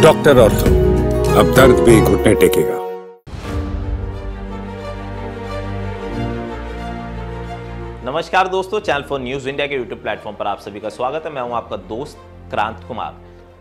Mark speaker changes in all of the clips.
Speaker 1: Doctor ortho, अब दर्द भी घुटने टेकेगा।
Speaker 2: नमस्कार दोस्तों, चैनल फॉर न्यूज इंडिया के यूट्यूब प्लेटफॉर्म पर आप सभी का स्वागत है। मैं हूं आपका दोस्त क्रांत कुमार।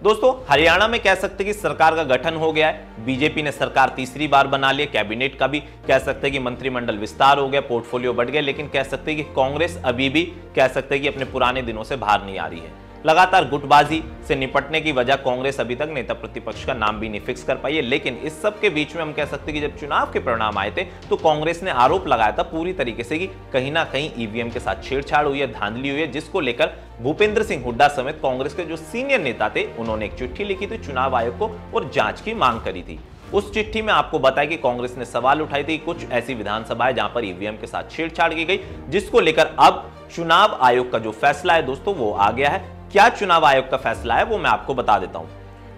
Speaker 2: दोस्तों, हरियाणा में कह सकते हैं कि सरकार का गठन हो गया है। बीजेपी ने सरकार तीसरी बार बना लिया। कैबिनेट का भी कह सकते हैं कि मंत्रिमंडल विस्तार हो गया, पोर्टफोलियो बढ़ गया। लेकिन कह सकते हैं कि कांग्रेस अभी भी कह सकते हैं कि अपने पुराने दिनों से बाहर नहीं आ रही है। लगातार गुटबाजी से निपटने की वजह कांग्रेस अभी तक नेता प्रतिपक्ष का नाम भी नहीं फिक्स कर पाई है। लेकिन इस सब के बीच में हम कह सकते हैं कि जब चुनाव के परिणाम आए थे तो कांग्रेस ने आरोप लगाया था पूरी तरीके से कि कहीं ना कहीं ईवीएम के साथ छेड़छाड़ हुई है, धांधली हुई है, जिसको लेकर भूपेंद्र सिंह हुड्डा समेत कांग्रेस के जो सीनियर नेता थे उन्होंने एक चिट्ठी लिखी थी चुनाव आयोग को और जांच की मांग करी थी। उस चिट्ठी में आपको बताया कि कांग्रेस ने सवाल उठाए थे कुछ ऐसी विधानसभाएं जहां पर ईवीएम के साथ छेड़छाड़ की गई, जिसको लेकर अब चुनाव आयोग का जो फैसला है दोस्तों वो आ गया है। क्या चुनाव आयोग का फैसला है वो मैं आपको बता देता हूं।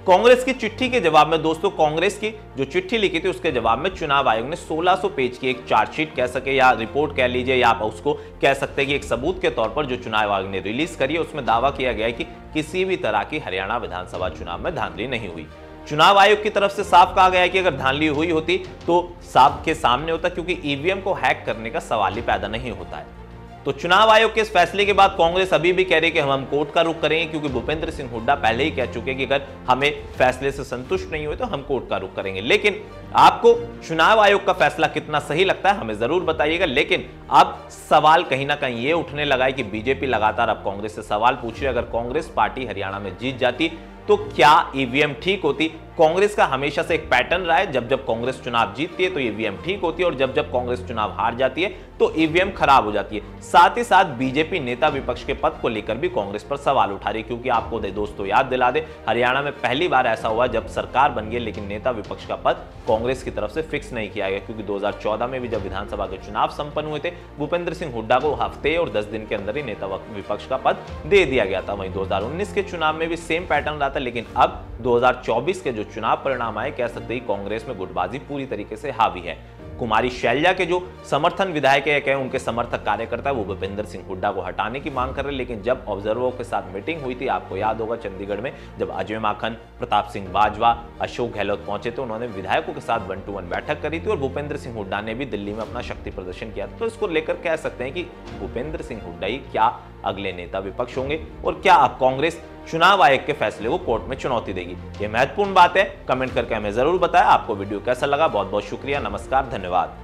Speaker 2: कांग्रेस की चिट्ठी के जवाब में दोस्तों, कांग्रेस की जो चिट्ठी लिखी थी उसके जवाब में चुनाव आयोग ने 1600 पेज की एक चार्जशीट कह सके या रिपोर्ट कह लीजिए या आप उसको कह सकते हैं कि एक सबूत के तौर पर जो चुनाव आयोग ने रिलीज करी है उसमें दावा किया गया है कि किसी भी तरह की हरियाणा विधानसभा चुनाव में धांधली नहीं हुई। चुनाव आयोग की तरफ से साफ कहा गया है कि अगर धांधली हुई होती तो साफ के सामने होता, क्योंकि ईवीएम को हैक करने का सवाल ही पैदा नहीं होता है। तो चुनाव आयोग के इस फैसले के बाद कांग्रेस अभी भी कह रही है कि हम कोर्ट का रुख करेंगे, क्योंकि भूपेंद्र सिंह हुड्डा पहले ही कह चुके हैं कि अगर हमें फैसले से संतुष्ट नहीं हुए तो हम कोर्ट का रुख करेंगे। लेकिन आपको चुनाव आयोग का फैसला कितना सही लगता है हमें जरूर बताइएगा। लेकिन अब सवाल कहीं ना कहीं ये उठने लगा है कि बीजेपी लगातार अब कांग्रेस से सवाल पूछ रही है, अगर कांग्रेस पार्टी हरियाणा में जीत जाती तो क्या ईवीएम ठीक होती। कांग्रेस का हमेशा से एक पैटर्न रहा है, जब जब कांग्रेस चुनाव जीतती है तो ईवीएम ठीक होती है और जब जब कांग्रेस चुनाव हार जाती है तो ईवीएम खराब हो जाती है। साथ ही साथ बीजेपी नेता विपक्ष के पद को लेकर भी कांग्रेस पर सवाल उठा रही है, क्योंकि आपको दोस्तों याद दिला दे, हरियाणा में पहली बार ऐसा हुआ जब सरकार बन गई लेकिन नेता विपक्ष का पद कांग्रेस की तरफ से फिक्स नहीं किया गया। क्योंकि 2014 में भी जब विधानसभा के चुनाव संपन्न हुए थे, भूपेंद्र सिंह हुड्डा को हफ्ते और 10 दिन के अंदर ही नेता विपक्ष का पद दे दिया गया था। वहीं 2019 के चुनाव में भी सेम पैटर्न रहा था। लेकिन अब 2024 के जो चुनाव परिणाम आए, कह सकते हैं कांग्रेस में गुटबाजी पूरी तरीके से हावी है। कुमारी शैलजा के जो समर्थन विधायक है, उनके समर्थक कार्यकर्ता वो भूपेंद्र सिंह हुड्डा को हटाने की मांग कर रहे। लेकिन जब ऑब्जर्वरों के साथ मीटिंग हुई थी, आपको याद होगा चंडीगढ़ में, जब अजय माखन, प्रताप सिंह बाजवा, अशोक गहलोत पहुंचे थे, उन्होंने विधायकों के साथ 1-to-1 बैठक करी थी और भूपेंद्र सिंह हुड्डा ने भी दिल्ली में अपना शक्ति प्रदर्शन किया। तो इसको लेकर कह सकते हैं कि भूपेंद्र सिंह हुड्डा ही क्या अगले नेता विपक्ष होंगे और क्या अब कांग्रेस चुनाव आयोग के फैसले को कोर्ट में चुनौती देगी। यह महत्वपूर्ण बात है, कमेंट करके हमें जरूर बताएं। आपको वीडियो कैसा लगा, बहुत बहुत शुक्रिया, नमस्कार, धन्यवाद।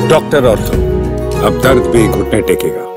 Speaker 1: डॉक्टर ऑर्थो, अब दर्द भी घुटने टेकेगा।